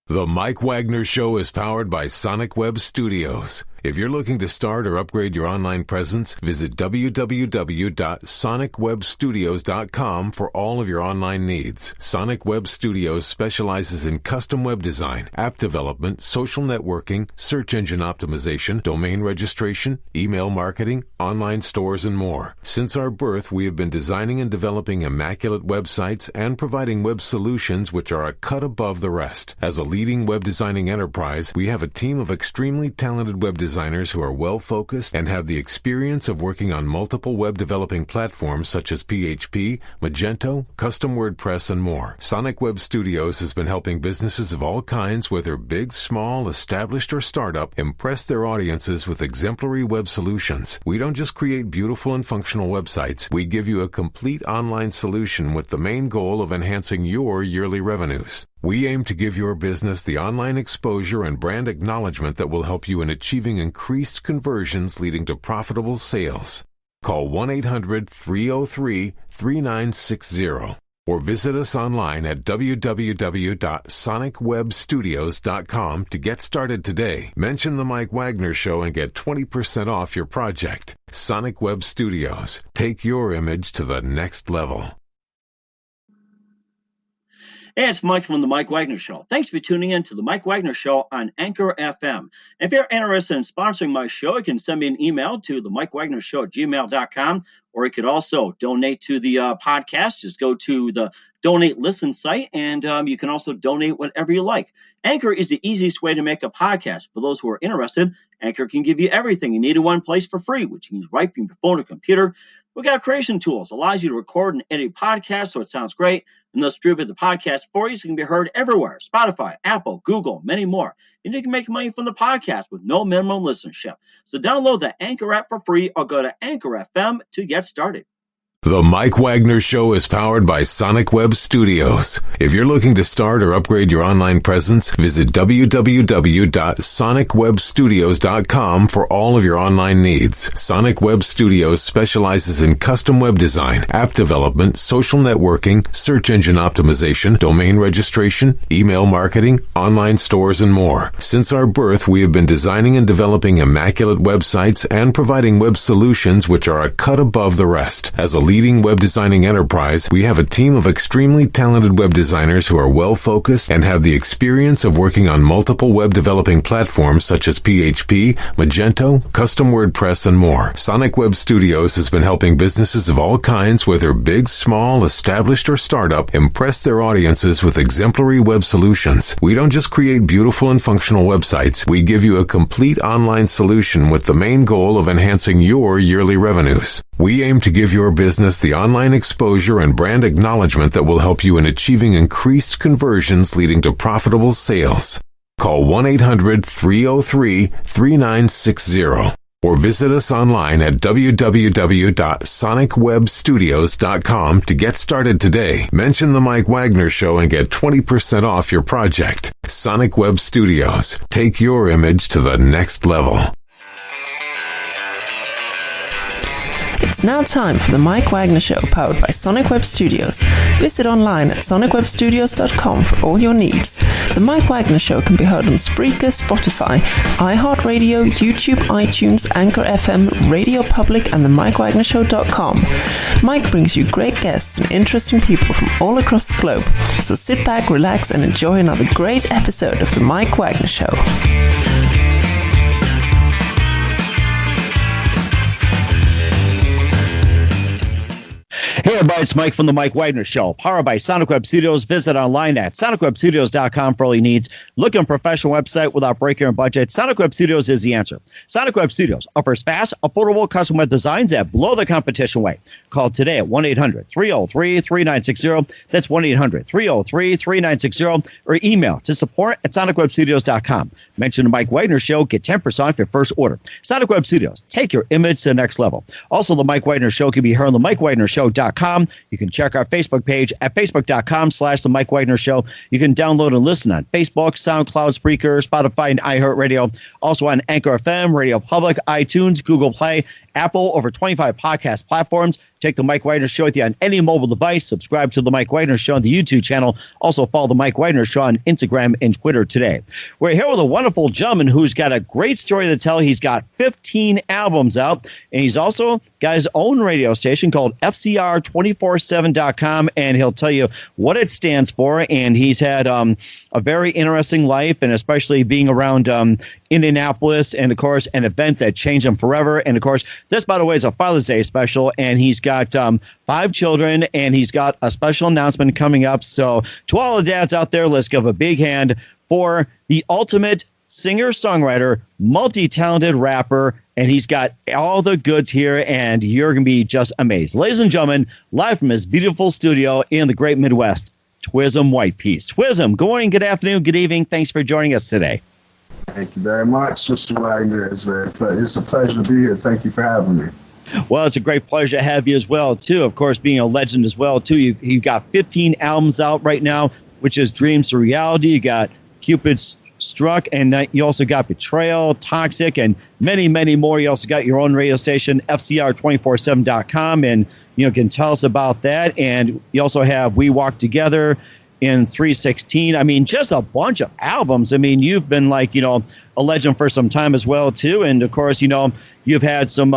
The Mike Wagner Show is powered by Sonic Web Studios. If you're looking to start or upgrade your online presence, visit www.sonicwebstudios.com for all of your online needs. Sonic Web Studios specializes in custom web design, app development, social networking, search engine optimization, domain registration, email marketing, online stores, and more. Since our birth, we have been designing and developing immaculate websites and providing web solutions which are a cut above the rest. As a leading web designing enterprise, we have a team of extremely talented web designers who are well-focused and have the experience of working on multiple web developing platforms such as PHP, Magento, custom WordPress, and more. Sonic Web Studios has been helping businesses of all kinds, whether big, small, established, or startup, impress their audiences with exemplary web solutions. We don't just create beautiful and functional websites. We give you a complete online solution with the main goal of enhancing your yearly revenues. We aim to give your business the online exposure and brand acknowledgement that will help you in achieving increased conversions leading to profitable sales. Call 1-800-303-3960 or visit us online at www.sonicwebstudios.com to get started today. Mention the Mike Wagner Show and get 20% off your project. Sonic Web Studios. Take your image to the next level. Hey, it's Mike from the Mike Wagner Show. Thanks for tuning in to the Mike Wagner Show on Anchor FM. If you're interested in sponsoring my show, you can send me an email to the MikeWagnerShow@gmail.com, or you could also donate to the podcast. Just go to the Donate Listen site, and you can also donate whatever you like. Anchor is the easiest way to make a podcast. For those who are interested, Anchor can give you everything you need in one place for free, which you can use right from your phone or computer. We got creation tools, allows you to record and edit podcasts so it sounds great, and they'll distribute the podcast for you so it can be heard everywhere. Spotify, Apple, Google, many more. And you can make money from the podcast with no minimum listenership. So download the Anchor app for free or go to Anchor FM to get started. The Mike Wagner Show is powered by Sonic Web Studios. If you're looking to start or upgrade your online presence, visit www.sonicwebstudios.com for all of your online needs. Sonic Web Studios specializes in custom web design, app development, social networking, search engine optimization, domain registration, email marketing, online stores, and more. Since our birth, we have been designing and developing immaculate websites and providing web solutions which are a cut above the rest. As a leading web designing enterprise, we have a team of extremely talented web designers who are well-focused and have the experience of working on multiple web developing platforms such as PHP, Magento, custom WordPress, and more. Sonic Web Studios has been helping businesses of all kinds, whether big, small, established, or startup, impress their audiences with exemplary web solutions. We don't just create beautiful and functional websites. We give you a complete online solution with the main goal of enhancing your yearly revenues. We aim to give your business the online exposure and brand acknowledgement that will help you in achieving increased conversions leading to profitable sales. Call 1-800-303-3960 or visit us online at www.sonicwebstudios.com to get started today. Mention the Mike Wagner Show and get 20% off your project. Sonic Web Studios. Take your image to the next level. It's now time for the Mike Wagner Show, powered by Sonic Web Studios. Visit online at sonicwebstudios.com for all your needs. The Mike Wagner Show can be heard on Spreaker, Spotify, iHeartRadio, YouTube, iTunes, Anchor FM, Radio Public, and the MikeWagnerShow.com. Mike brings you great guests and interesting people from all across the globe. So sit back, relax, and enjoy another great episode of the Mike Wagner Show. Hey everybody, it's Mike from the Mike Wagner Show, powered by Sonic Web Studios. Visit online at sonicwebstudios.com for all your needs. Look at a professional website without breaking your budget. Sonic Web Studios is the answer. Sonic Web Studios offers fast, affordable custom web designs that blow the competition away. Call today at 1-800-303-3960. That's 1-800-303-3960, or email to support@sonicwebstudios.com. Mention the Mike Wagner Show, get 10% off your first order. Sonic Web Studios, take your image to the next level. Also, the Mike Wagner Show can be heard on the MikeWagnerShow.com. You can check our Facebook page at facebook.com/The Mike Wagner Show. You can download and listen on Facebook, SoundCloud, Spreaker, Spotify, and iHeartRadio. Also on Anchor FM, Radio Public, iTunes, Google Play, Apple, over 25 podcast platforms. Take the Mike Wagner Show with you on any mobile device. Subscribe to the Mike Wagner Show on the YouTube channel. Also follow the Mike Wagner Show on Instagram and Twitter today. We're here with a wonderful gentleman who's got a great story to tell. He's got 15 albums out, and he's also got his own radio station called FCR247.com, and he'll tell you what it stands for. And he's had a very interesting life, and especially being around Indianapolis, and of course, an event that changed him forever. And of course, this, by the way, is a Father's Day special, and he's got 5 children, and he's got a special announcement coming up. So to all the dads out there, let's give a big hand for the ultimate singer-songwriter, multi-talented rapper, and he's got all the goods here, and you're going to be just amazed. Ladies and gentlemen, live from his beautiful studio in the great Midwest, Twizm Whyte Piece. Twizm, good morning, good afternoon, good evening. Thanks for joining us today. Thank you very much, Mr. Wagner. It's a pleasure to be here. Thank you for having me. Well, it's a great pleasure to have you as well, too. Of course, being a legend as well, too. You've got 15 albums out right now, which is Dreams to Reality. You got Cupid's Struck, and you also got Betrayal, Toxic, and many, many more. You also got your own radio station, FCR247.com, and you can tell us about that. And you also have We Walk Together in 316. I mean, just a bunch of albums. I mean, you've been like, a legend for some time as well, too. And of course, you've had some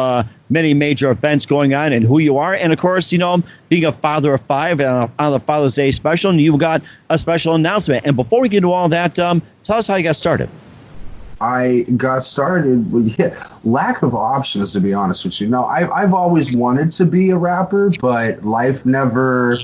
many major events going on and who you are. And of course, being a father of 5 on the Father's Day special, and you got a special announcement. And before we get into all that, tell us how you got started. I got started with lack of options, to be honest with you. I've always wanted to be a rapper, but life never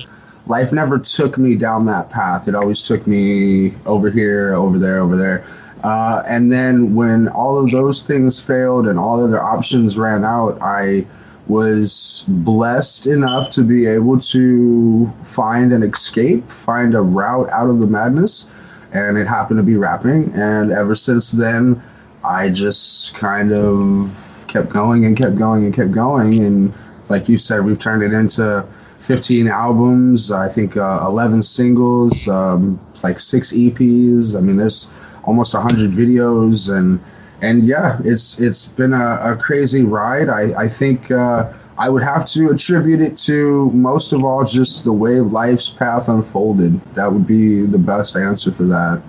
took me down that path. It always took me over here, over there. And then when all of those things failed and all other options ran out, I was blessed enough to be able to find an escape, find a route out of the madness. And it happened to be rapping. And ever since then, I just kind of kept going. And like you said, we've turned it into 15 albums, I think 11 singles, like 6 EPs. I mean, there's almost 100 videos, and yeah, it's been a crazy ride. I think I would have to attribute it to, most of all, just the way life's path unfolded. That would be the best answer for that.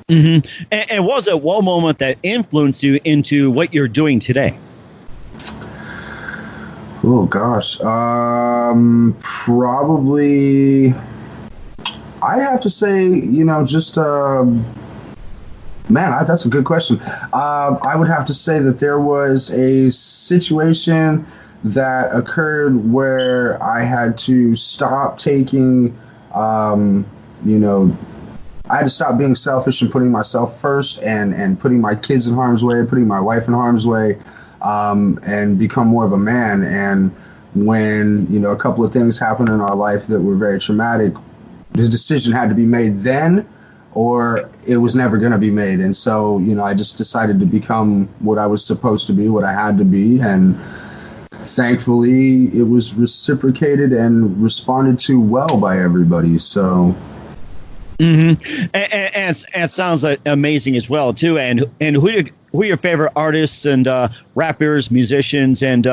Mm-hmm. And was it one moment that influenced you into what you're doing today? Oh, gosh. Probably, I'd have to say, that's a good question. I would have to say that there was a situation that occurred where I had to stop taking, I had to stop being selfish and putting myself first and putting my kids in harm's way, putting my wife in harm's way, and become more of a man. And when, a couple of things happened in our life that were very traumatic, this decision had to be made then, or it was never going to be made. And so, I just decided to become what I was supposed to be, what I had to be. And thankfully, it was reciprocated and responded to well by everybody. So. Mm-hmm. And it sounds amazing as well, too. And who are your favorite artists and rappers, musicians, and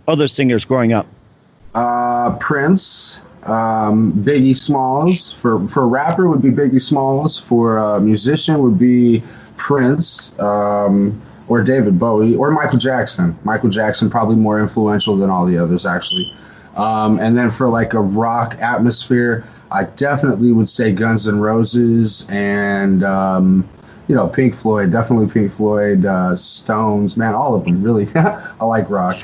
other singers growing up? Prince. Biggie Smalls. For rapper would be Biggie Smalls. For musician would be Prince, or David Bowie, or Michael Jackson. Michael Jackson probably more influential than all the others, actually. And then for like a rock atmosphere, I definitely would say Guns N' Roses and Pink Floyd, definitely Pink Floyd, Stones, man, all of them, really. I like rock.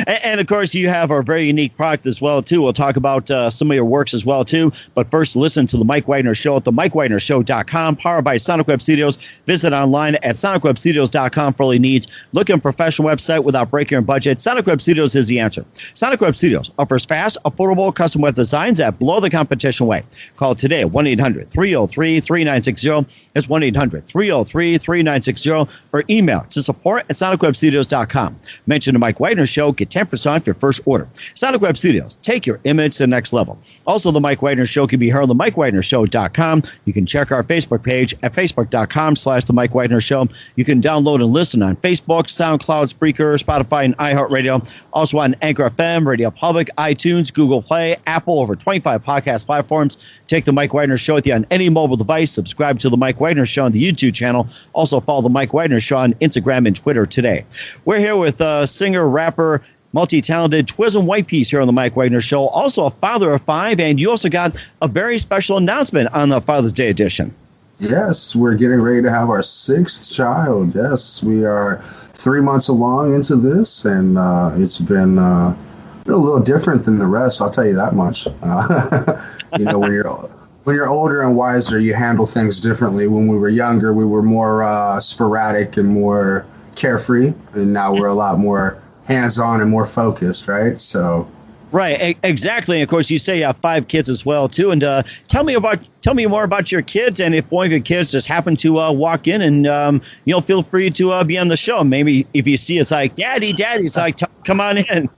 And of course, you have our very unique product as well, too. We'll talk about some of your works as well, too. But first, listen to The Mike Wagner Show at themikewagnershow.com, powered by Sonic Web Studios. Visit online at sonicwebstudios.com for all your needs. Look at a professional website without breaking your budget. Sonic Web Studios is the answer. Sonic Web Studios offers fast, affordable custom web designs that blow the competition away. Call today, 1-800-303-3999. 1-800-303-3960. That's 1-800-303-3960. Or email to support@sonicwebstudios.com. Mention the Mike Wagner Show. Get 10% off your first order. Sonic Web Studios. Take your image to the next level. Also, the Mike Wagner Show can be heard on the MikeWagnerShow.com. You can check our Facebook page at Facebook.com/The Mike Wagner Show. You can download and listen on Facebook, SoundCloud, Spreaker, Spotify, and iHeartRadio. Also on Anchor FM, Radio Public, iTunes, Google Play, Apple, over 25 podcast platforms. Take the Mike Wagner Show with you on any mobile device. Subscribe to the Mike Wagner Show on the YouTube channel. Also follow the Mike Wagner Show on Instagram and Twitter today. We're here with singer, rapper, multi-talented Twizm Whyte Piece here on the Mike Wagner Show. Also a father of 5, and you also got a very special announcement on the Father's Day edition. Yes, we're getting ready to have our 6th child. Yes, we are 3 months along into this, and it's been a little different than the rest. I'll tell you that much. When you're older and wiser, you handle things differently. When we were younger, we were more sporadic and more carefree, and now we're a lot more hands-on and more focused, right? So. Right, exactly. And of course, you say you have 5 kids as well, too. And tell me more about your kids. And if one of your kids just happened to walk in, and feel free to be on the show. Maybe if you see it's like, Daddy, it's like, come on in.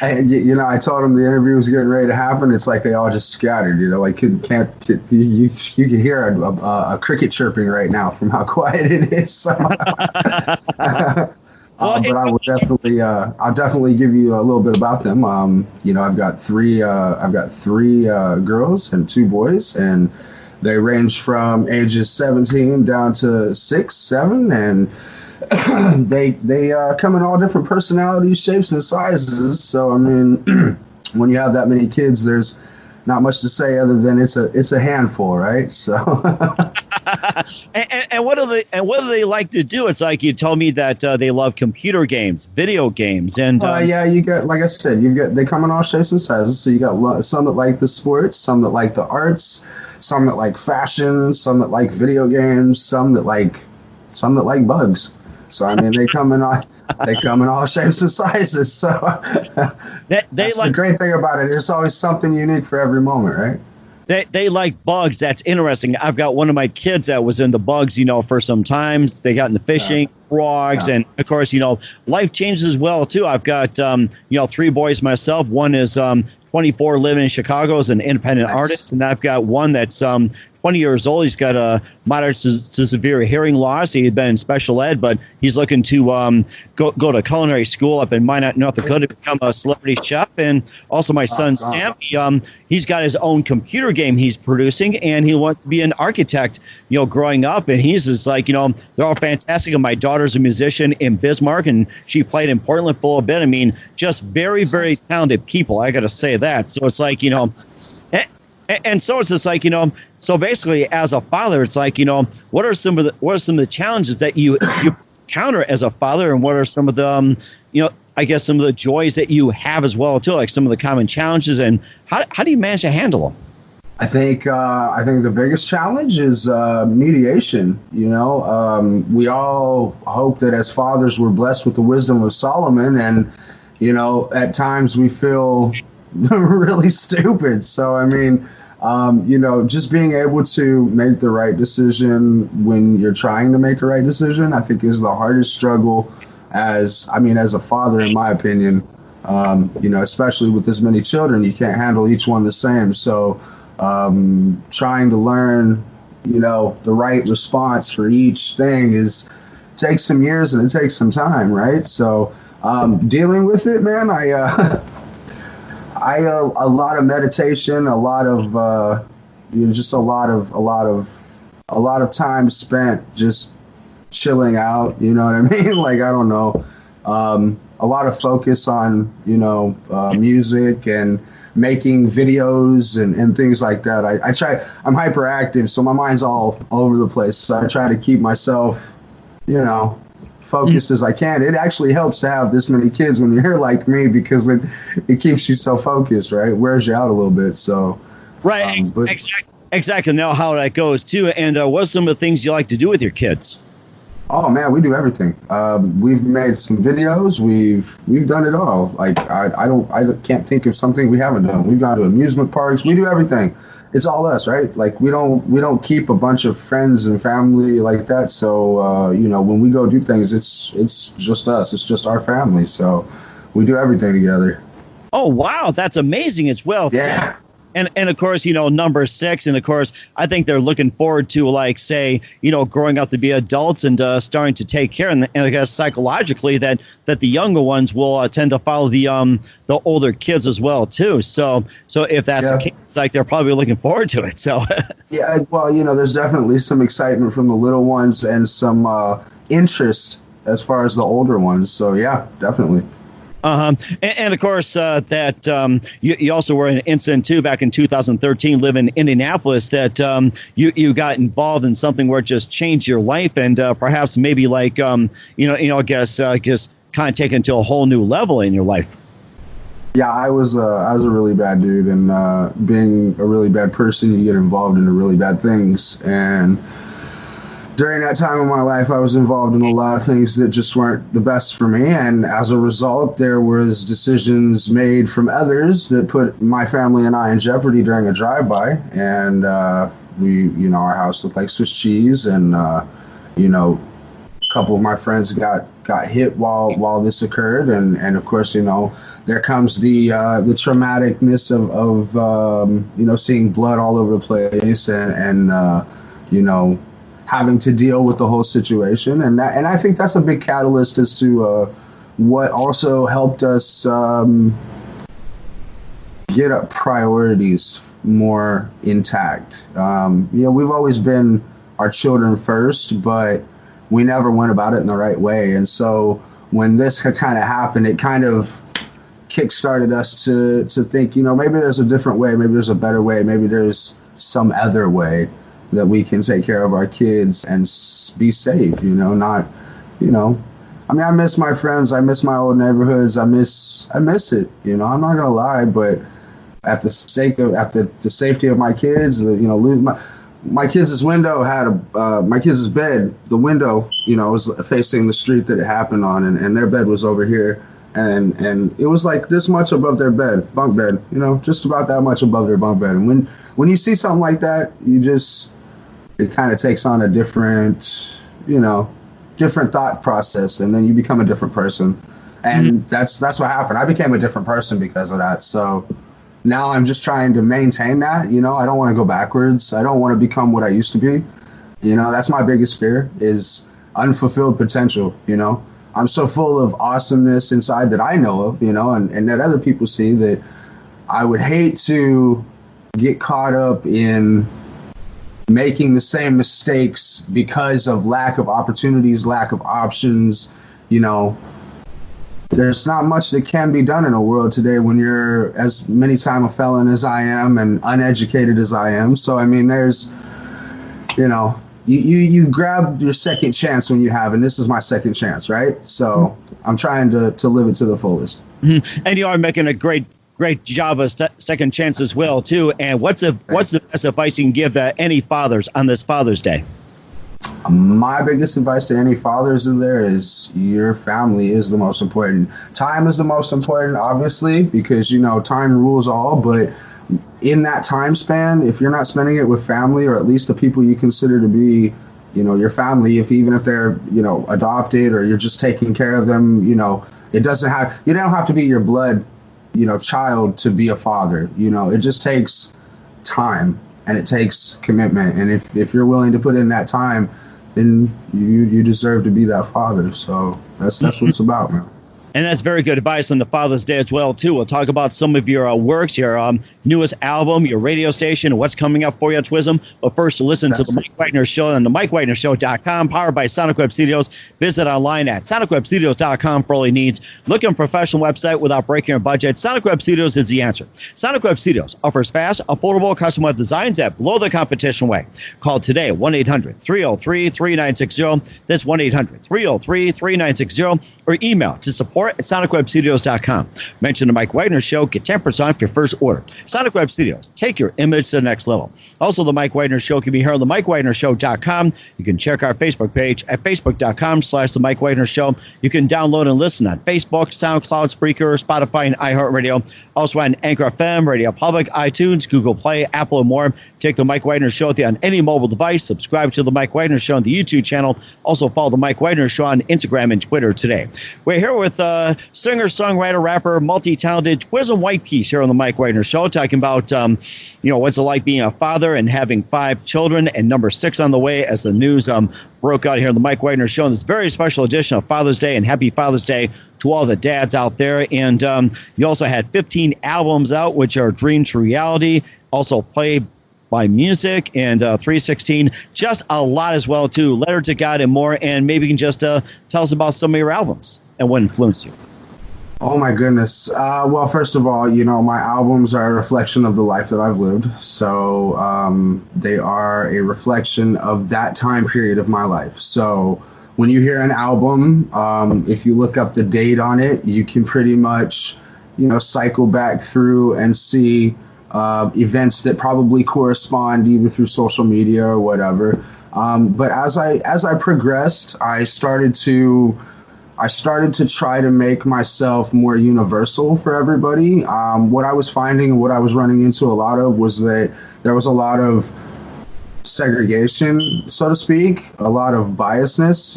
I told them the interview was getting ready to happen. It's like they all just scattered. Like you can hear a cricket chirping right now from how quiet it is. So. But I will I'll definitely give you a little bit about them. I've got three girls and 2 boys, and they range from ages 17 down to 6, 7, and they come in all different personalities, shapes, and sizes. So I mean, when you have that many kids, there's not much to say other than it's a handful, right? So. And what do they like to do? It's like you told me that they love computer games, video games, and you got, like I said, they come in all shapes and sizes. So you got some that like the sports, some that like the arts, some that like fashion, some that like video games, some that like bugs. So I mean, they come in all shapes and sizes. So that's the great thing about it. There's always something unique for every moment, right? They like bugs. That's interesting. I've got one of my kids that was in the bugs, for some time. They got into fishing, frogs, and of course, life changes as well too. I've got 3 boys myself. One is 24, living in Chicago as an independent artist, and I've got one that's 20 years old. He's got a moderate to severe hearing loss. He had been in special ed, but he's looking to go to culinary school up in Minot, North Dakota, to become a celebrity chef. And also my son, Sam, he's got his own computer game he's producing, and he wants to be an architect, growing up. And he's just like, they're all fantastic. And my daughter's a musician in Bismarck, and she played in Portland for a little bit. I mean, just very, very talented people. I got to say that. So it's like, and so it's just like, so basically as a father, it's like, what are some of the challenges that you encounter as a father, and what are some of the, I guess some of the joys that you have as well too, like some of the common challenges, and how do you manage to handle them? I think the biggest challenge is mediation. We all hope that as fathers we're blessed with the wisdom of Solomon, and at times we feel really stupid. So I mean, just being able to make the right decision when you're trying to make the right decision, I think is the hardest struggle as a father, in my opinion. Especially with this many children, you can't handle each one the same. So trying to learn, the right response for each thing takes some years and it takes some time, right? So dealing with it, man, a lot of meditation, a lot of just a lot of time spent just chilling out. You know what I mean? Like, I don't know, a lot of focus on music and making videos and things like that. I'm hyperactive, so my mind's all over the place. So I try to keep myself, focused as I can. It actually helps to have this many kids when you're like me, because it keeps you so focused, right? It wears you out a little bit. So right, exactly. Know how that goes too. And what's some of the things you like to do with your kids? Oh man, we do everything. We've made some videos. We've done it all. Like I can't think of something we haven't done. We've gone to amusement parks. We do everything. it's all us, right? Like we don't keep a bunch of friends and family like that. So when we go do things, it's just us. It's just our family. So we do everything together. Oh wow, that's amazing as well. Yeah. And of course, number 6, and of course, I think they're looking forward to, like, say, growing up to be adults and starting to take care. And I guess psychologically that the younger ones will tend to follow the older kids as well too. So if that's the case, it's like they're probably looking forward to it. So yeah, well, there's definitely some excitement from the little ones and some interest as far as the older ones. So yeah, definitely. And of course, that you also were in an incident too back in 2013, living in Indianapolis, that you got involved in something where it just changed your life, and perhaps maybe like I guess kind of taken to a whole new level in your life. Yeah, I was a really bad dude, and being a really bad person, you get involved into really bad things, and during that time of my life, I was involved in a lot of things that just weren't the best for me. And as a result, there was decisions made from others that put my family and I in jeopardy during a drive-by. And our house looked like Swiss cheese. And, a couple of my friends got hit while this occurred. And of course, there comes the traumaticness of seeing blood all over the place and having to deal with the whole situation, and I think that's a big catalyst as to what also helped us get our priorities more intact. We've always been our children first, but we never went about it in the right way, and so when this kind of happened, it kind of kickstarted us to think, maybe there's a different way, maybe there's a better way, maybe there's some other way that we can take care of our kids and be safe, I miss my friends. I miss my old neighborhoods. I miss it, I'm not going to lie, but at the safety of my kids, my kids' window had my kids' bed, the window, was facing the street that it happened on, and their bed was over here. And it was like this much above their bed, bunk bed, just about that much above their bunk bed. And when you see something like that, it kind of takes on a different thought process, and then you become a different person. And that's what happened. I became a different person because of that. So now I'm just trying to maintain that. I don't want to go backwards. I don't want to become what I used to be. That's my biggest fear, is unfulfilled potential. I'm so full of awesomeness inside that I know of, and that other people see, that I would hate to get caught up in making the same mistakes because of lack of opportunities, lack of options. There's not much that can be done in a world today when you're as many time a felon as I am and uneducated as I am. So, there's, you grab your second chance when you have, and this is my second chance, right? So I'm trying to live it to the fullest. Mm-hmm. And you are making a great job of second chance as well too. And what's the best advice you can give any fathers on this Father's Day? My biggest advice to any fathers in there is your family is the most important. Time is the most important, obviously, because time rules all. But in that time span, if you're not spending it with family, or at least the people you consider to be, your family, even if they're adopted, or you're just taking care of them, you don't have to be your blood child to be a father. It just takes time, and it takes commitment. And if you're willing to put in that time, then you deserve to be that father. So that's what it's about, man. And that's very good advice on the Father's Day as well, too. We'll talk about some of your works, your newest album, your radio station, and what's coming up for you at Twizm. But first, listen to the Mike Wagner Show on the MikeWagnerShow.com, powered by Sonic Web Studios. Visit online at SonicWebStudios.com for all your needs. Look at a professional website without breaking your budget. Sonic Web Studios is the answer. Sonic Web Studios offers fast, affordable custom web designs at below the competition way. Call today, 1-800-303-3960. That's 1-800-303-3960. Or email to support@sonicwebstudios.com. Mention the Mike Wagner Show. Get 10% off your first order. Sonic Web Studios. Take your image to the next level. Also, the Mike Wagner Show can be heard on the MikeWagnerShow.com. You can check our Facebook page at Facebook.com/the Mike Wagner Show. You can download and listen on Facebook, SoundCloud, Spreaker, Spotify, and iHeartRadio. Also on Anchor FM, Radio Public, iTunes, Google Play, Apple, and more. Take the Mike Wagner Show with you on any mobile device. Subscribe to the Mike Wagner Show on the YouTube channel. Also follow the Mike Wagner Show on Instagram and Twitter today. We're here with singer, songwriter, rapper, multi-talented Twizm Whyte Piece here on the Mike Wagner Show, talking about what's it like being a father and having 5 children, and number 6 on the way as the news broke out here on the Mike Wagner Show on this very special edition of Father's Day. And happy Father's Day to all the dads out there. And you also had 15 albums out, which are Dream to Reality, also Play by Music, and 316. Just a lot as well, too. Letter to God and more. And maybe you can just tell us about some of your albums and what influenced you. Oh, my goodness. Well, first of all, my albums are a reflection of the life that I've lived. So they are a reflection of that time period of my life. So when you hear an album, if you look up the date on it, you can pretty much, cycle back through and see events that probably correspond either through social media or whatever. But as I progressed, I started to try to make myself more universal for everybody. What I was finding, what I was running into a lot of, was that there was a lot of segregation, so to speak, a lot of biasness.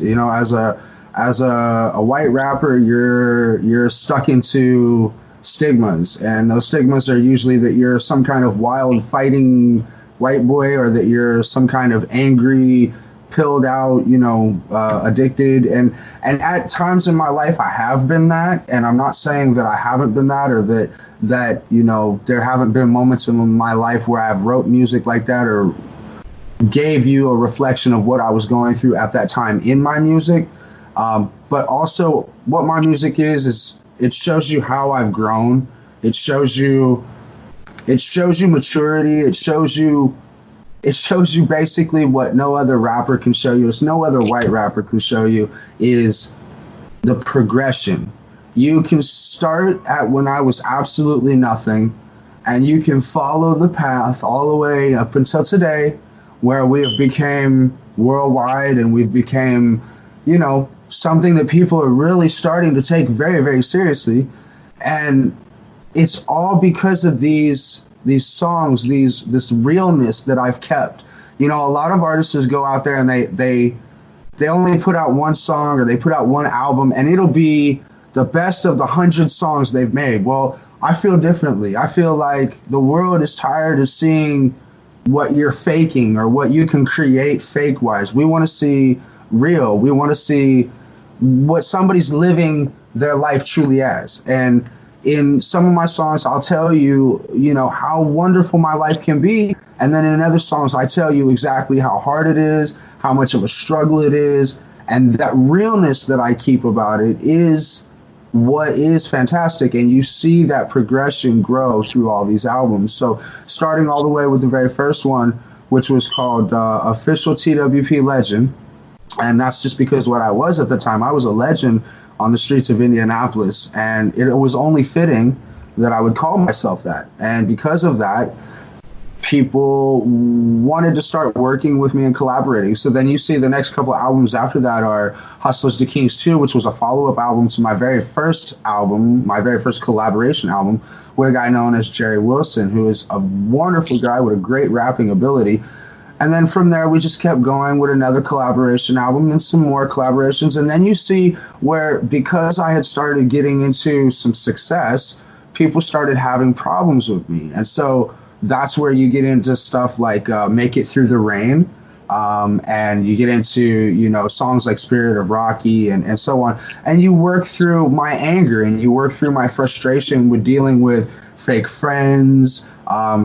As a white rapper, you're stuck into stigmas, and those stigmas are usually that you're some kind of wild fighting white boy, or that you're some kind of angry, pilled out, addicted. And at times in my life, I have been that. And I'm not saying that I haven't been that, or that there haven't been moments in my life where I've wrote music like that, or gave you a reflection of what I was going through at that time in my music. But also what my music is it shows you how I've grown. It shows you maturity. It shows you basically what no other rapper can show you. It's no other white rapper can show you, is the progression. You can start at when I was absolutely nothing, and you can follow the path all the way up until today, where we have became worldwide, and we've became, something that people are really starting to take very, very seriously. And it's all because of these songs, this realness that I've kept. A lot of artists go out there and they only put out one song, or they put out one album, and it'll be the best of the 100 songs they've made. Well, I feel differently. I feel like the world is tired of seeing what you're faking or what you can create fake wise. We want to see real. We want to see what somebody's living their life truly as. And in some of my songs, I'll tell you, how wonderful my life can be. And then in other songs, I tell you exactly how hard it is, how much of a struggle it is. And that realness that I keep about it is what is fantastic. And you see that progression grow through all these albums. So starting all the way with the very first one, which was called Official TWP Legend. And that's just because what I was at the time. I was a legend on the streets of Indianapolis, and it was only fitting that I would call myself that. And because of that, people wanted to start working with me and collaborating. So then you see the next couple of albums after that are Hustlers to Kings 2, which was a follow-up album to my very first album, my very first collaboration album, with a guy known as Jerry Wilson, who is a wonderful guy with a great rapping ability. And then from there, we just kept going with another collaboration album and some more collaborations. And then you see where, because I had started getting into some success, people started having problems with me. And so that's where you get into stuff like Make It Through the Rain. And you get into, songs like Spirit of Rocky and so on. And you work through my anger, and you work through my frustration with dealing with fake friends,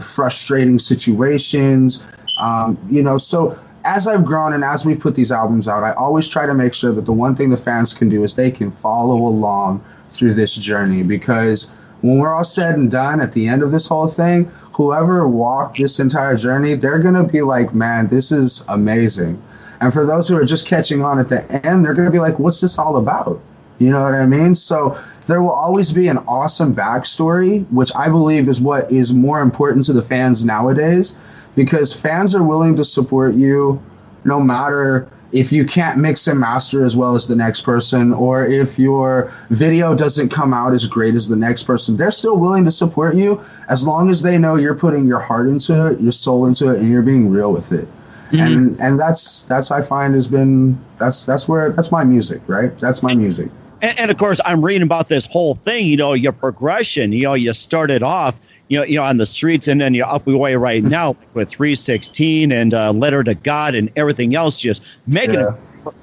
frustrating situations. So as I've grown and as we put these albums out, I always try to make sure that the one thing the fans can do is they can follow along through this journey, because when we're all said and done at the end of this whole thing, whoever walked this entire journey, they're going to be like, man, this is amazing. And for those who are just catching on at the end, they're going to be like, what's this all about? You know what I mean? So there will always be an awesome backstory, which I believe is what is more important to the fans nowadays, because fans are willing to support you no matter if you can't mix and master as well as the next person, or if your video doesn't come out as great as the next person, they're still willing to support you as long as they know you're putting your heart into it, your soul into it, and you're being real with it. And that's I find has been that's my music, right? That's my music. And of course, I'm reading about this whole thing. Your progression. You started off, on the streets, and then you're up your way right now with 316 and Letter to God and everything else, just making a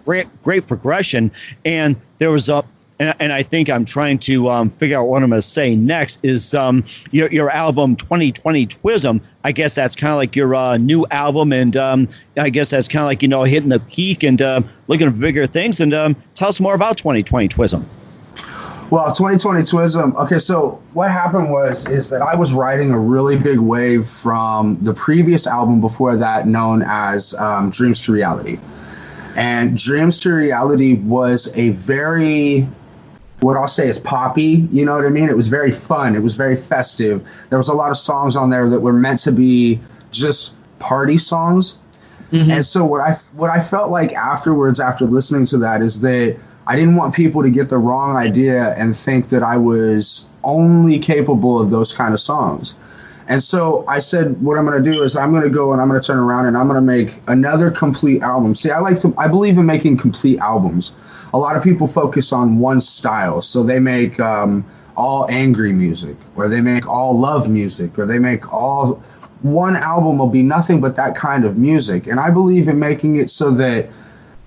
great progression. And there was and I think I'm trying to figure out what I'm going to say next is your album 2020 Twizm. I guess that's kind of like your new album, and I guess that's kind of like hitting the peak and looking for bigger things. And tell us more about 2020 Twizm. Well, 2020 Twizm. Okay, so what happened is that I was riding a really big wave from the previous album before that, known as Dreams to Reality. And Dreams to Reality was a very, what I'll say is poppy, you know what I mean? It was very fun. It was very festive. There was a lot of songs on there that were meant to be just party songs. Mm-hmm. And so what I felt like afterwards, after listening to that, is that I didn't want people to get the wrong idea and think that I was only capable of those kind of songs. And so I said, what I'm going to do is I'm going to go and I'm going to turn around and I'm going to make another complete album. See, I believe in making complete albums. A lot of people focus on one style. So they make all angry music, or they make all love music, or they make all, one album will be nothing but that kind of music. And I believe in making it so that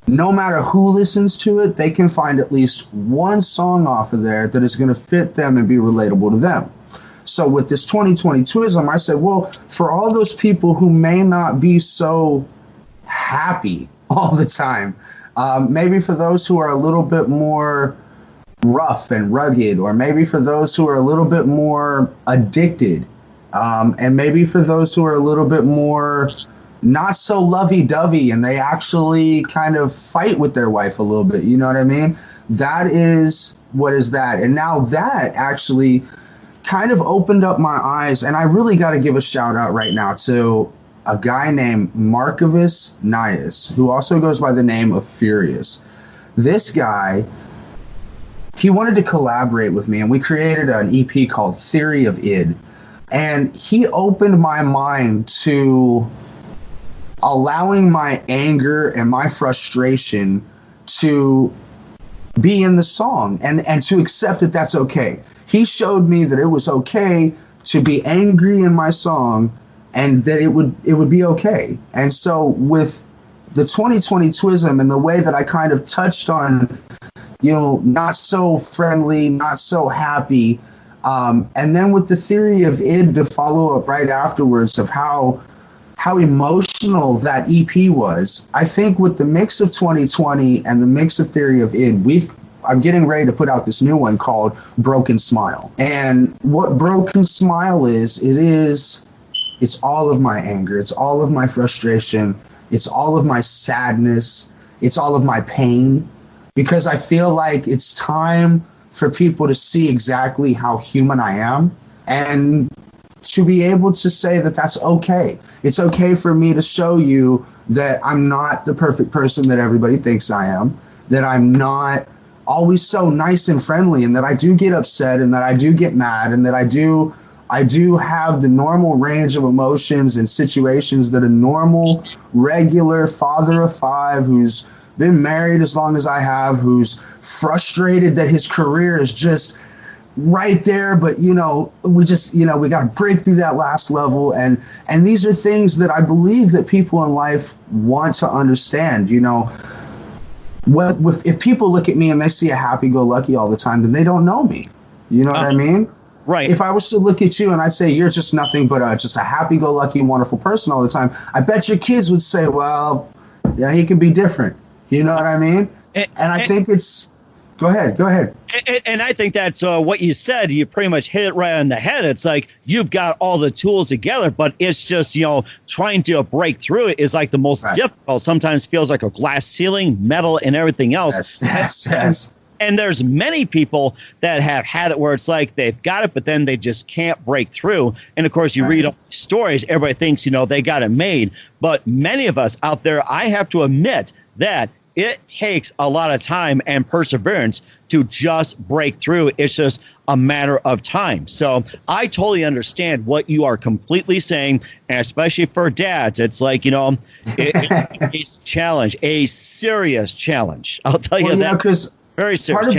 no matter who listens to it, they can find at least one song off of there that is going to fit them and be relatable to them. So with this 2020 Twizm, I said, well, for all those people who may not be so happy all the time, maybe for those who are a little bit more rough and rugged, or maybe for those who are a little bit more addicted, and maybe for those who are a little bit more not so lovey-dovey and they actually kind of fight with their wife a little bit, you know what I mean? That is what is that. And now that actually kind of opened up my eyes, and I really got to give a shout out right now to a guy named Marcus Nias, who also goes by the name of Furious. This guy, he wanted to collaborate with me, and we created an EP called Theory of Id. And he opened my mind to allowing my anger and my frustration to be in the song, and to accept that that's okay. He showed me that it was okay to be angry in my song, and that it would be okay. And so with the 2020 Twizm and the way that I kind of touched on, not so friendly, not so happy, and then with the Theory of Id to follow up right afterwards of how emotional that EP was. I think with the mix of 2020 and the mix of Theory of Id, I'm getting ready to put out this new one called Broken Smile. And what Broken Smile is, it's all of my anger, it's all of my frustration, it's all of my sadness, it's all of my pain, because I feel like it's time for people to see exactly how human I am, and to be able to say that that's okay. It's okay for me to show you that I'm not the perfect person that everybody thinks I am, that I'm not always so nice and friendly, and that I do get upset, and that I do get mad, and that I do have the normal range of emotions and situations that a normal, regular father of 5 who's been married as long as I have, who's frustrated that his career is just right there, but we got to break through that last level, and these are things that I believe that people in life want to understand. If people look at me and they see a happy-go-lucky all the time, then they don't know me. You know what I mean? Right. If I was to look at you and I'd say you're just nothing but just a happy-go-lucky, wonderful person all the time, I bet your kids would say, well, yeah, he can be different. You know what I mean? And I think it's... Go ahead. And I think that's what you said. You pretty much hit it right on the head. It's like you've got all the tools together, but it's just, trying to break through it is like the most difficult. Sometimes feels like a glass ceiling, metal, and everything else. Yes. And there's many people that have had it where it's like they've got it, but then they just can't break through. And of course, you read all these stories, everybody thinks, they got it made. But many of us out there, I have to admit, that it takes a lot of time and perseverance to just break through. It's just a matter of time. So I totally understand what you are completely saying, and especially for dads, it's like, it's a challenge, a serious challenge. I'll tell you that. Because very serious. Part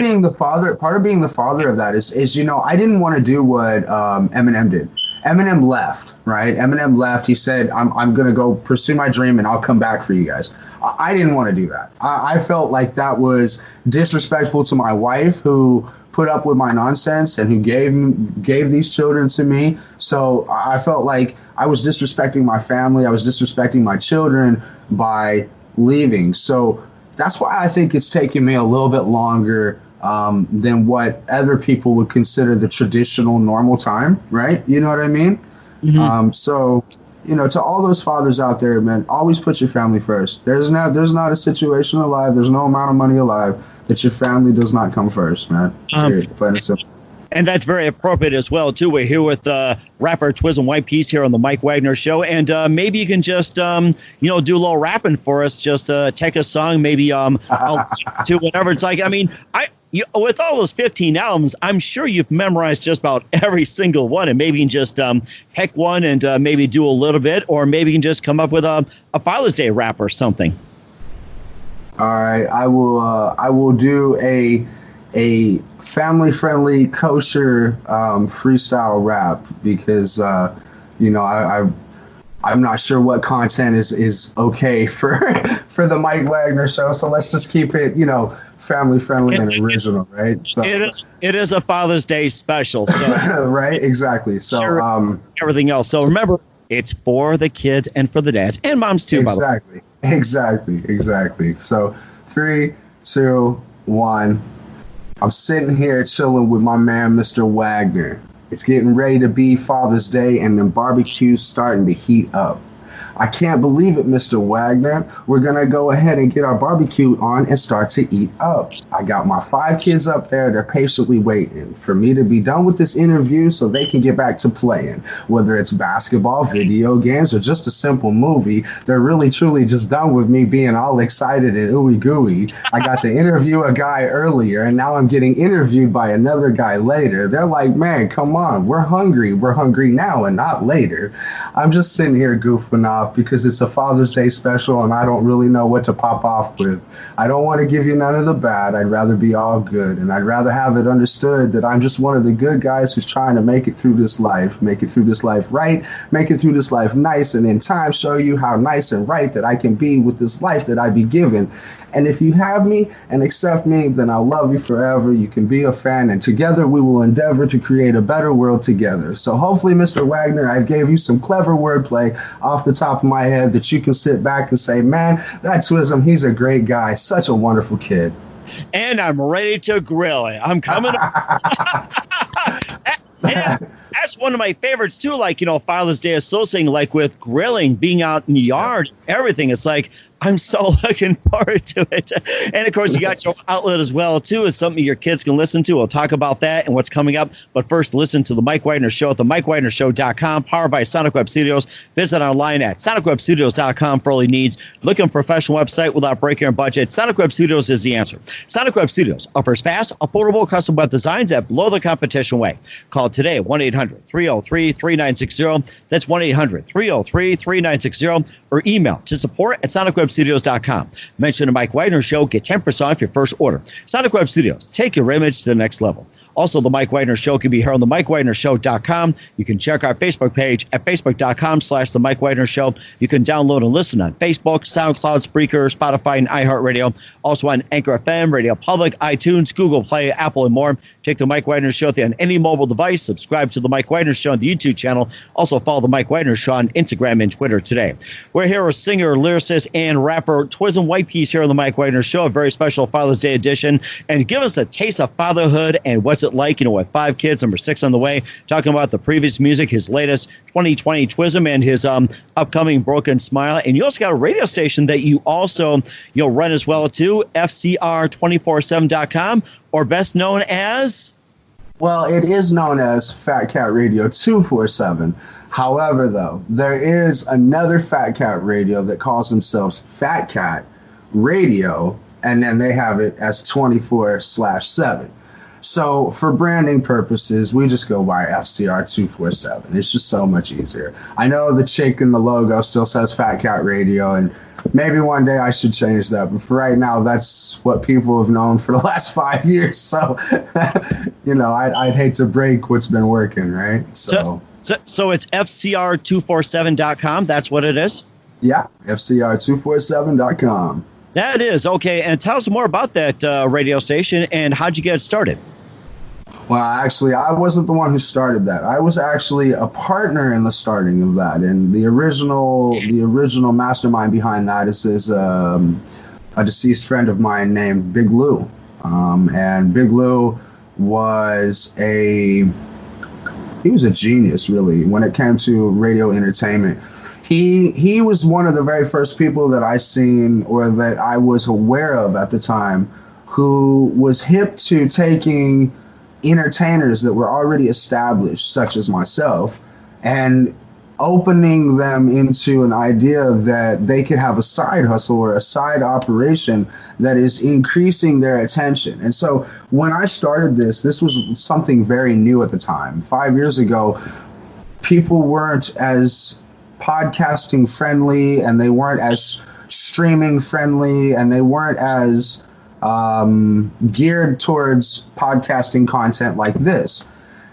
of being the father of that is I didn't want to do what Eminem did. Eminem left, right? Eminem left. He said, I'm going to go pursue my dream and I'll come back for you guys. I didn't want to do that. I felt like that was disrespectful to my wife, who put up with my nonsense and who gave these children to me. So I felt like I was disrespecting my family. I was disrespecting my children by leaving. So that's why I think it's taken me a little bit longer than what other people would consider the traditional normal time, right? You know what I mean? Mm-hmm. So, to all those fathers out there, man, always put your family first. There's not a situation alive, there's no amount of money alive that your family does not come first, man. Plain and simple. And that's very appropriate as well, too. We're here with rapper Twizm Whyte Piece here on the Mike Wagner Show. And maybe you can just, do a little rapping for us. Just take a song, maybe to whatever it's like. I mean, with all those 15 albums, I'm sure you've memorized just about every single one. And maybe you can just pick one and maybe do a little bit. Or maybe you can just come up with a Father's Day rap or something. All right. I will do a family-friendly, kosher freestyle rap because, I'm not sure what content is okay for the Mike Wagner Show. So let's just keep it, family-friendly and original, right? So it is a Father's Day special. So. Right, exactly. So sure, everything else. So remember, it's for the kids and for the dads and moms too. Exactly. By the way. Exactly. So 3, 2, 1. I'm sitting here chilling with my man, Mr. Wagner. It's getting ready to be Father's Day, and the barbecue's starting to heat up. I can't believe it, Mr. Wagner. We're going to go ahead and get our barbecue on and start to eat up. I got my 5 kids up there. They're patiently waiting for me to be done with this interview so they can get back to playing. Whether it's basketball, video games, or just a simple movie, they're really, truly just done with me being all excited and ooey gooey. I got to interview a guy earlier, and now I'm getting interviewed by another guy later. They're like, man, come on. We're hungry. We're hungry now and not later. I'm just sitting here goofing off because it's a Father's Day special and I don't really know what to pop off with. I don't want to give you none of the bad. I'd rather be all good, and I'd rather have it understood that I'm just one of the good guys who's trying to make it through this life right, make it through this life nice, and in time show you how nice and right that I can be with this life that I be given. And if you have me and accept me, then I'll love you forever. You can be a fan, and together we will endeavor to create a better world together. So hopefully, Mr. Wagner, I gave you some clever wordplay off the top of my head that you can sit back and say, man, that Twizm, he's a great guy, such a wonderful kid. And I'm ready to grill it. I'm coming That's one of my favorites too, like, Father's Day associating like with grilling, being out in the yard, everything. It's like, I'm so looking forward to it. And of course, you got your outlet as well, too. It's something your kids can listen to. We'll talk about that and what's coming up. But first, listen to the Mike Wagner Show at the MikeWagnerShow.com, powered by Sonic Web Studios. Visit online at SonicWebStudios.com for all your needs. Looking for a professional website without breaking your budget? Sonic Web Studios is the answer. Sonic Web Studios offers fast, affordable custom web designs at below the competition way. Call today, 1-800-303-3960. That's 1-800-303-3960. Or email to support@SonicWebStudios.com. Mention the Mike Wagner Show. Get 10% off your first order. Sonic Web Studios. Take your image to the next level. Also, the Mike Wagner Show can be heard on the MikeWagnerShow.com. You can check our Facebook page at Facebook.com/The Mike Wagner Show. You can download and listen on Facebook, SoundCloud, Spreaker, Spotify, and iHeartRadio. Also on Anchor FM, Radio Public, iTunes, Google Play, Apple, and more. Take the Mike Wagner Show on any mobile device. Subscribe to the Mike Wagner Show on the YouTube channel. Also follow the Mike Wagner Show on Instagram and Twitter today. We're here with singer, lyricist, and rapper Twizm Whyte Piece here on the Mike Wagner Show, a very special Father's Day edition. And give us a taste of fatherhood and what's it like, with 5 kids, number 6 on the way, talking about the previous music, his latest 2020 Twizm, and his upcoming Broken Smile. And you also got a radio station that you also run as well too, FCR247.com, or best known as? Well, it is known as Fat Cat Radio 247. However, though, there is another Fat Cat Radio that calls themselves Fat Cat radio, and then they have it as 24/7. So for branding purposes, we just go by FCR 247. It's just so much easier. I know the chick in the logo still says Fat Cat Radio, and maybe one day I should change that. But for right now, that's what people have known for the last 5 years. So, I'd hate to break what's been working, right? So it's FCR247.com. That's what it is? Yeah, FCR247.com. That is. Okay. And tell us more about that radio station and how'd you get started? Well, actually, I wasn't the one who started that. I was actually a partner in the starting of that. And the original mastermind behind that is a deceased friend of mine named Big Lou. And Big Lou was he was a genius, really, when it came to radio entertainment. He was one of the very first people that I seen or that I was aware of at the time who was hip to taking entertainers that were already established, such as myself, and opening them into an idea that they could have a side hustle or a side operation that is increasing their attention. And so when I started this was something very new at the time. 5 years ago, people weren't as podcasting friendly, and they weren't as streaming friendly, and they weren't as geared towards podcasting content like this.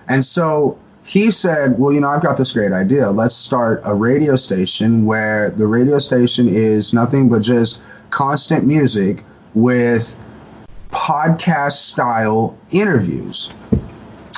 And so he said, well, I've got this great idea. Let's start a radio station where the radio station is nothing but just constant music with podcast style interviews.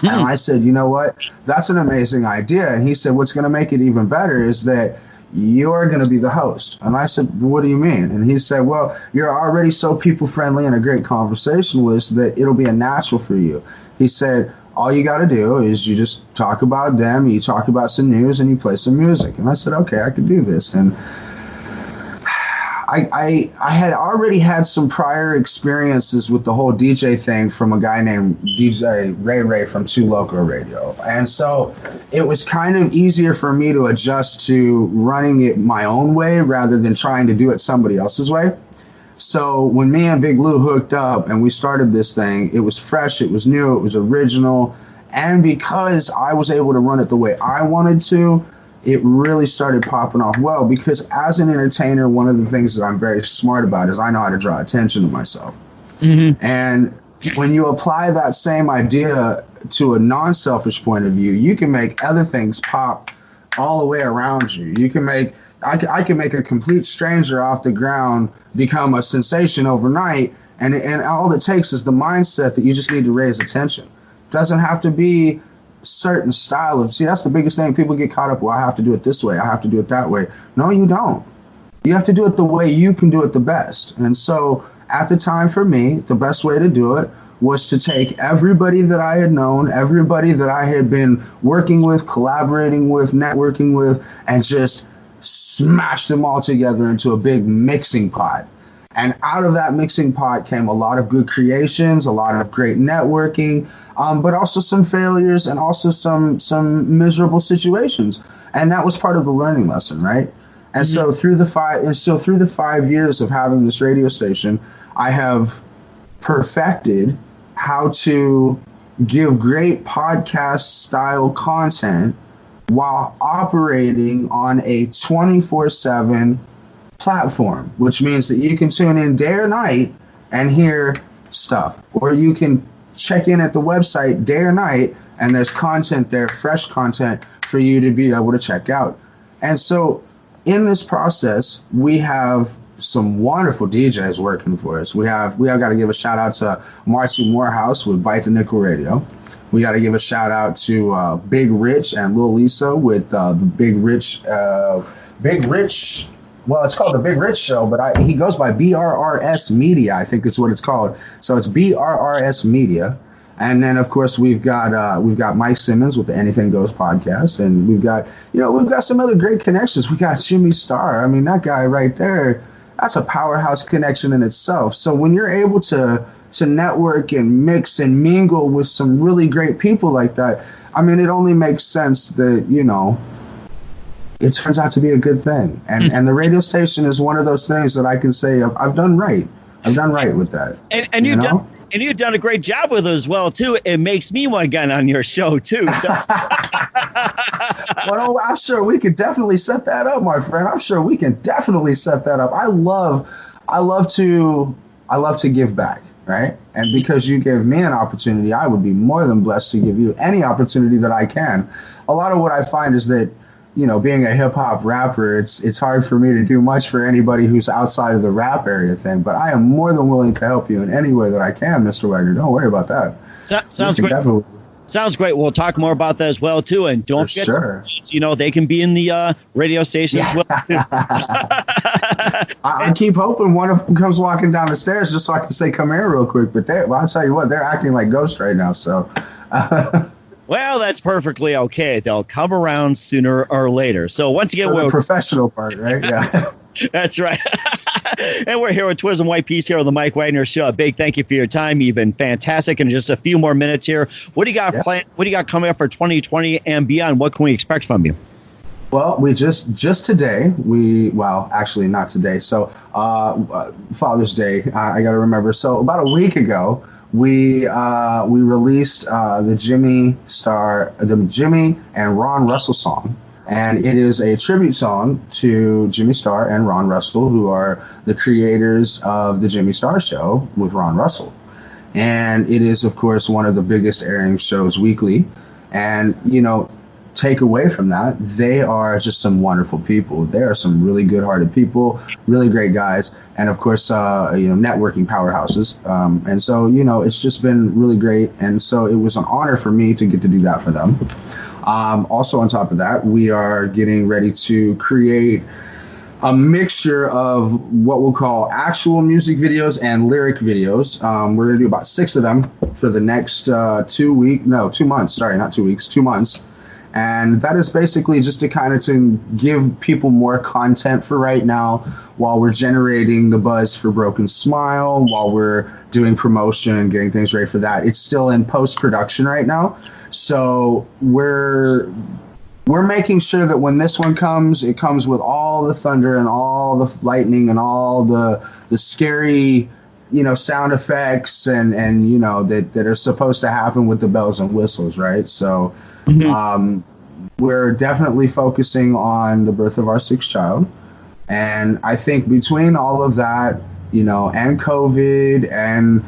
And I said, you know what? That's an amazing idea. And he said, what's going to make it even better is that you're going to be the host. And I said, what do you mean? And he said, well, you're already so people friendly and a great conversationalist that it'll be a natural for you. He said, all you got to do is you just talk about them, you talk about some news, and you play some music. And I said, okay, I can do this. And I had already had some prior experiences with the whole DJ thing from a guy named DJ Ray from 2 Local Radio. And so it was kind of easier for me to adjust to running it my own way rather than trying to do it somebody else's way. So when me and Big Lou hooked up and we started this thing, it was fresh, it was new, it was original. And because I was able to run it the way I wanted to, it really started popping off well, because as an entertainer, one of the things that I'm very smart about is I know how to draw attention to myself. Mm-hmm. And when you apply that same idea to a non-selfish point of view, you can make other things pop all the way around you. You can make, I can make a complete stranger off the ground become a sensation overnight, and all it takes is the mindset that you just need to raise attention. It doesn't have to be certain style of, see, that's the biggest thing. People get caught up, well, I have to do it this way, I have to do it that way. No, you don't. You have to do it the way you can do it the best. And so at the time for me, the best way to do it was to take everybody that I had known, everybody that I had been working with, collaborating with, networking with, and just smash them all together into a big mixing pot. And out of that mixing pot came a lot of good creations, a lot of great networking, but also some failures and also some miserable situations. And that was part of the learning lesson, right? And so through the 5 years of having this radio station, I have perfected how to give great podcast style content while operating on a 24/7 platform, which means that you can tune in day or night and hear stuff, or you can check in at the website day or night and there's content there, fresh content for you to be able to check out. And so in this process, we have some wonderful DJs working for us. We have got to give a shout out to Marcy Morehouse with Bite the Nickel Radio. We got to give a shout out to Big Rich and Lil Lisa with the Big Rich. Well, it's called the Big Rich Show, but he goes by BRRS Media. I think that's what it's called. So it's BRRS Media. And then, of course, we've got Mike Simmons with the Anything Goes podcast, and we've got some other great connections. We got Jimmy Starr. I mean, that guy right there, that's a powerhouse connection in itself. So when you're able to network and mix and mingle with some really great people like that, I mean, it only makes sense that, it turns out to be a good thing. And the radio station is one of those things that I can say I've done right. I've done right with that. And you've done a great job with it as well, too. It makes me want to get on your show, too. So. Well, I'm sure we could definitely set that up, my friend. I'm sure we can definitely set that up. I love to give back, right? And because you gave me an opportunity, I would be more than blessed to give you any opportunity that I can. A lot of what I find is that, being a hip hop rapper, it's hard for me to do much for anybody who's outside of the rap area thing. But I am more than willing to help you in any way that I can, Mr. Wagner. Don't worry about that. Sounds great. Definitely. Sounds great. We'll talk more about that as well, too. And don't forget, they can be in the radio station as well. I keep hoping one of them comes walking down the stairs just so I can say, come here real quick. But I'll tell you what, they're acting like ghosts right now. So. Well, that's perfectly okay. They'll come around sooner or later. So once again, the professional part, right? Yeah. That's right. And we're here with Twizm Whyte Piece here on the Mike Wagner Show. A big thank you for your time. You've been fantastic. And just a few more minutes here. What do you got planned? What do you got coming up for 2020 and beyond? What can we expect from you? Well, we just today, actually not today. So Father's Day, I got to remember. So about a week ago, we released the Jimmy and Ron Russell song. And it is a tribute song to Jimmy Star and Ron Russell, who are the creators of the Jimmy Star Show with Ron Russell. And it is, of course, one of the biggest airing shows weekly. And, take away from that, they are just some wonderful people. They are some really good-hearted people, really great guys, and of course, networking powerhouses. And so, it's just been really great. And so it was an honor for me to get to do that for them. Also, on top of that, we are getting ready to create a mixture of what we'll call actual music videos and lyric videos. We're going to do about 6 of them for the next 2 months. Sorry, not 2 weeks, 2 months. And that is basically just to give people more content for right now while we're generating the buzz for Broken Smile, while we're doing promotion, getting things ready for that. It's still in post-production right now. So we're making sure that when this one comes, it comes with all the thunder and all the lightning and all the scary, sound effects and that are supposed to happen with the bells and whistles, right? So we're definitely focusing on the birth of our 6th child. And I think between all of that, and COVID and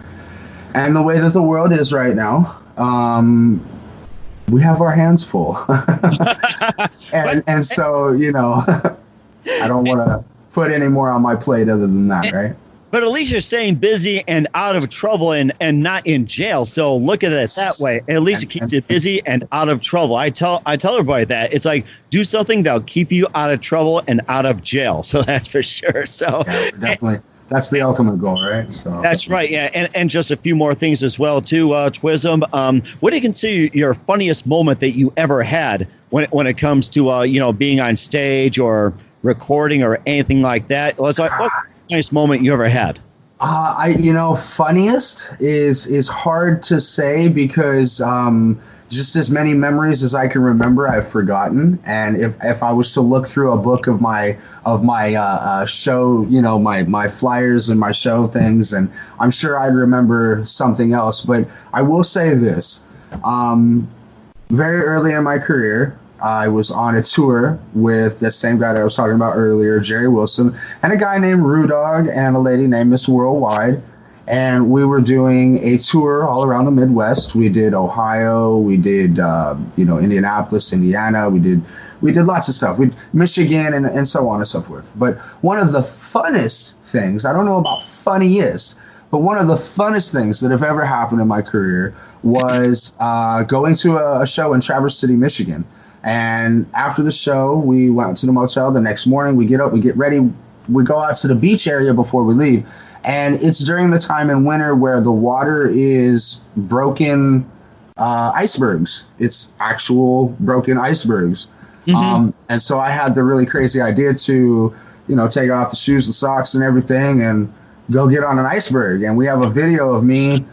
the way that the world is right now, we have our hands full. and so, I don't want to put any more on my plate other than that, right? But at least you're staying busy and out of trouble and not in jail. So look at it that way. At least it keeps you busy and out of trouble. I tell everybody that. It's like, do something that'll keep you out of trouble and out of jail. So that's for sure. So yeah, definitely. That's the ultimate goal, right? So that's right, yeah. And just a few more things as well, too, Twizm. What do you consider your funniest moment that you ever had when it comes to, being on stage or recording or anything like that? What's the funniest moment you ever had? Funniest is hard to say because just as many memories as I can remember, I've forgotten. And if I was to look through a book of my show, my flyers and my show things, and I'm sure I'd remember something else. But I will say this: very early in my career, I was on a tour with the same guy that I was talking about earlier, Jerry Wilson, and a guy named Roo Dog and a lady named Miss Worldwide. And we were doing a tour all around the Midwest. We did Ohio, we did Indianapolis, Indiana. We did lots of stuff. Michigan and so on and so forth. But one of the funnest things, I don't know about funniest, but one of the funnest things that have ever happened in my career was going to a show in Traverse City, Michigan. And after the show, we went to the motel. The next morning, we get up, we get ready, we go out to the beach area before we leave. And it's during the time in winter where the water is broken icebergs. It's actual broken icebergs. Mm-hmm. And so I had the really crazy idea to, take off the shoes and socks and everything and go get on an iceberg. And we have a video of me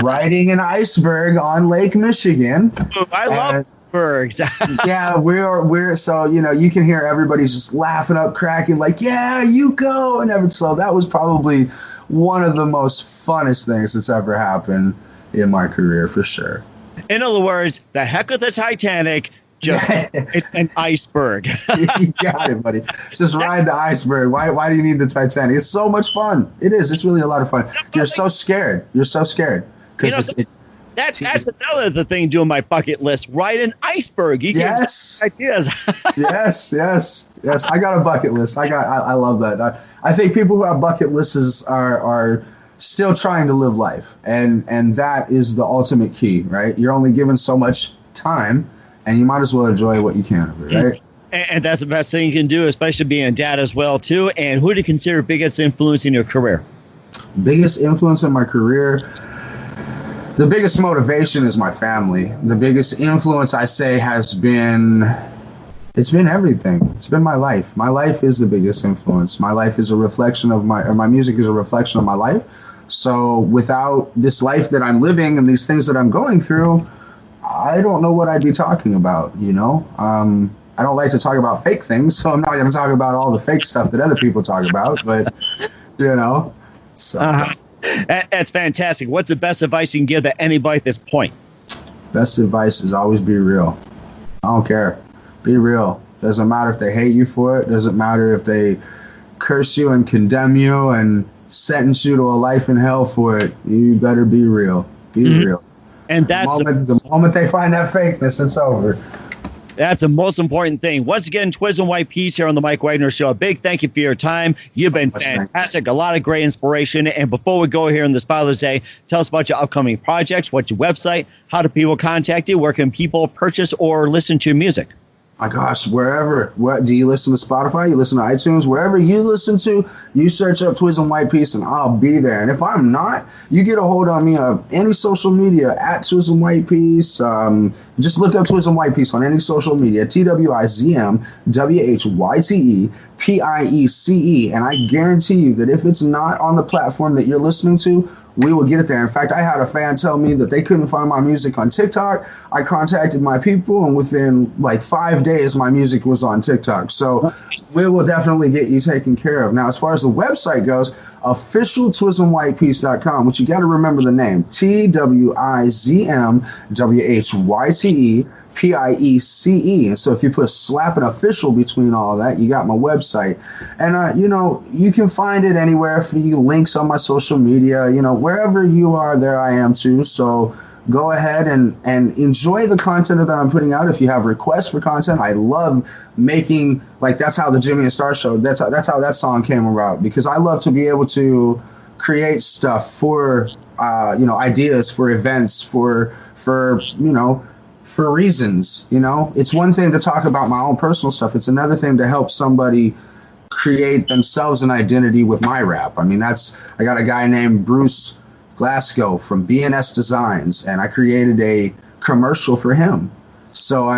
riding an iceberg on Lake Michigan. I love icebergs. Yeah, we're so, you can hear everybody's just laughing up, cracking, like, yeah, you go. So that was probably one of the most funnest things that's ever happened in my career, for sure. In other words, the heck with the Titanic, just an iceberg. You got it, buddy. Just ride the iceberg. Why do you need the Titanic? It's so much fun. It is. It's really a lot of fun. You're so scared. Because that's another thing doing my bucket list. Ride an iceberg. You get ideas. Yes. I got a bucket list. I love that. I think people who have bucket lists are still trying to live life, and that is the ultimate key, right? You're only given so much time, and you might as well enjoy what you can of it, right? And that's the best thing you can do, especially being a dad as well, too. And who do you consider biggest influence in your career? Biggest influence in my career? The biggest motivation is my family. The biggest influence, I say, it's been everything. It's been my life. My life is the biggest influence. My life is a reflection of my music is a reflection of my life. So without this life that I'm living and these things that I'm going through, I don't know what I'd be talking about, I don't like to talk about fake things, so I'm not going to talk about all the fake stuff that other people talk about, but, so. That's fantastic. What's the best advice you can give to anybody at this point? Best advice is always be real. I don't care. Be real. Doesn't matter if they hate you for it. Doesn't matter if they curse you and condemn you and sentence you to a life in hell for it. You better be real. Be real. And that's the moment they find that fakeness, it's over. That's the most important thing. Once again, Twizm Whyte Piece here on the Mike Wagner Show. A big thank you for your time. You've been fantastic. A lot of great inspiration. And before we go here on this Father's Day, tell us about your upcoming projects. What's your website? How do people contact you? Where can people purchase or listen to music? My gosh, wherever. Do you listen to Spotify? You listen to iTunes? Wherever you listen to, you search up Twizm Whyte Piece and I'll be there. And if I'm not, you get a hold on me on any social media at Twizm Whyte Piece. Just look up Twizm Whyte Piece on any social media, TWIZM WHYTE PIECE. And I guarantee you that if it's not on the platform that you're listening to, we will get it there. In fact, I had a fan tell me that they couldn't find my music on TikTok. I contacted my people, and within like 5 days, my music was on TikTok. So we will definitely get you taken care of. Now, as far as the website goes, officialtwizmwhytepiece.com, which you got to remember the name, TWIZM WHYTE And so if you put slap and official between all that, you got my website. And, you can find it anywhere for you, links on my social media, wherever you are, there I am too. So go ahead and enjoy the content that I'm putting out. If you have requests for content, I love making, that's how the Jimmy and Star Show, that's how that song came about, because I love to be able to create stuff for, ideas, for events, for reasons. It's one thing to talk about my own personal stuff. It's another thing to help somebody create themselves an identity with my rap. I got a guy named Bruce Glasgow from BNS Designs, and I created a commercial for him. So,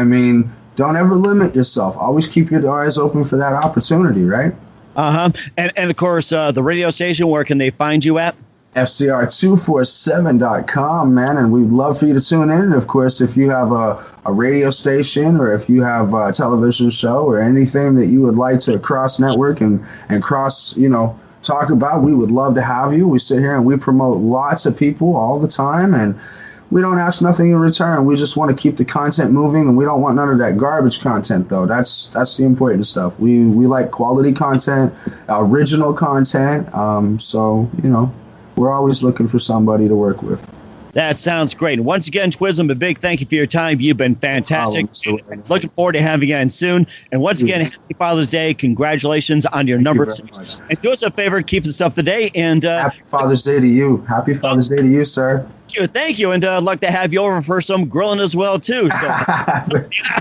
don't ever limit yourself. Always keep your eyes open for that opportunity, right? And of course, the radio station, where can they find you at? FCR247.com, man, and we'd love for you to tune in. And of course, if you have a radio station, or if you have a television show, or anything that you would like to cross network and cross, talk about, we would love to have you. We sit here and we promote lots of people all the time, and we don't ask nothing in return. We just want to keep the content moving, and we don't want none of that garbage content, though. That's the important stuff. We like quality content, original content. So we're always looking for somebody to work with. That sounds great. And once again, Twizm, a big thank you for your time. You've been fantastic. Looking forward to having you on soon. And once again, happy Father's Day. Congratulations on your number 6. And do us a favor, keep us up to date. And happy Father's Day to you. Happy Father's Day to you, sir. Thank you. And I'd like to have you over for some grilling as well, too. So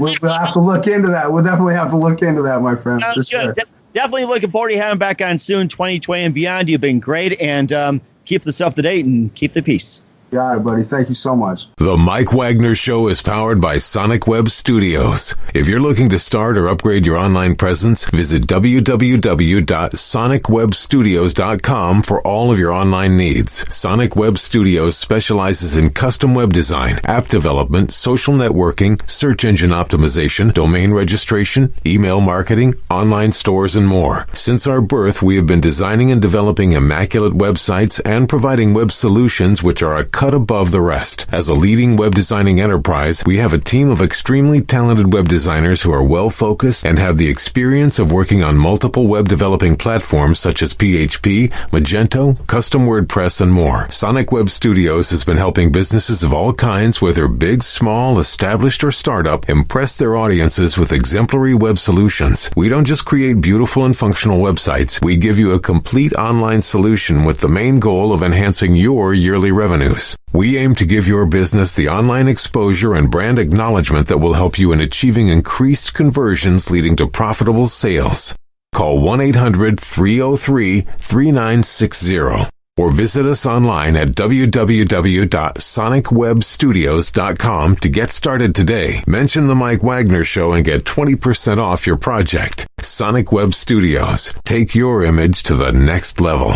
we'll have to look into that. We'll definitely have to look into that, my friend. Sure. Definitely looking forward to having back on soon, 2020 and beyond. You've been great. And keep the stuff to date and keep the peace. Got it, buddy. Thank you so much. The Mike Wagner Show is powered by Sonic Web Studios. If you're looking to start or upgrade your online presence, visit www.sonicwebstudios.com for all of your online needs. Sonic Web Studios specializes in custom web design, app development, social networking, search engine optimization, domain registration, email marketing, online stores, and more. Since our birth, we have been designing and developing immaculate websites and providing web solutions which are a cut above the rest. As a leading web designing enterprise, we have a team of extremely talented web designers who are well focused and have the experience of working on multiple web developing platforms such as PHP, Magento, custom WordPress, and more. Sonic Web Studios has been helping businesses of all kinds, whether big, small, established, or startup, impress their audiences with exemplary web solutions. We don't just create beautiful and functional websites. We give you a complete online solution with the main goal of enhancing your yearly revenues. We aim to give your business the online exposure and brand acknowledgement that will help you in achieving increased conversions leading to profitable sales. Call 1-800-303-3960 or visit us online at www.sonicwebstudios.com to get started today. Mention the Mike Wagner Show and get 20% off your project. Sonic Web Studios. Take your image to the next level.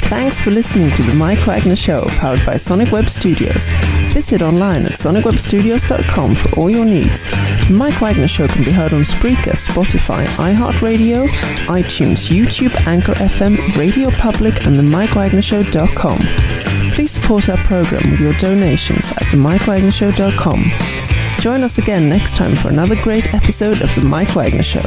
Thanks for listening to the Mike Wagner Show, powered by Sonic Web Studios. Visit online at sonicwebstudios.com for all your needs. The Mike Wagner Show can be heard on Spreaker, Spotify, iHeartRadio, iTunes, YouTube, Anchor FM, Radio Public, and themikewagnershow.com. Please support our program with your donations at themikewagnershow.com. Join us again next time for another great episode of The Mike Wagner Show.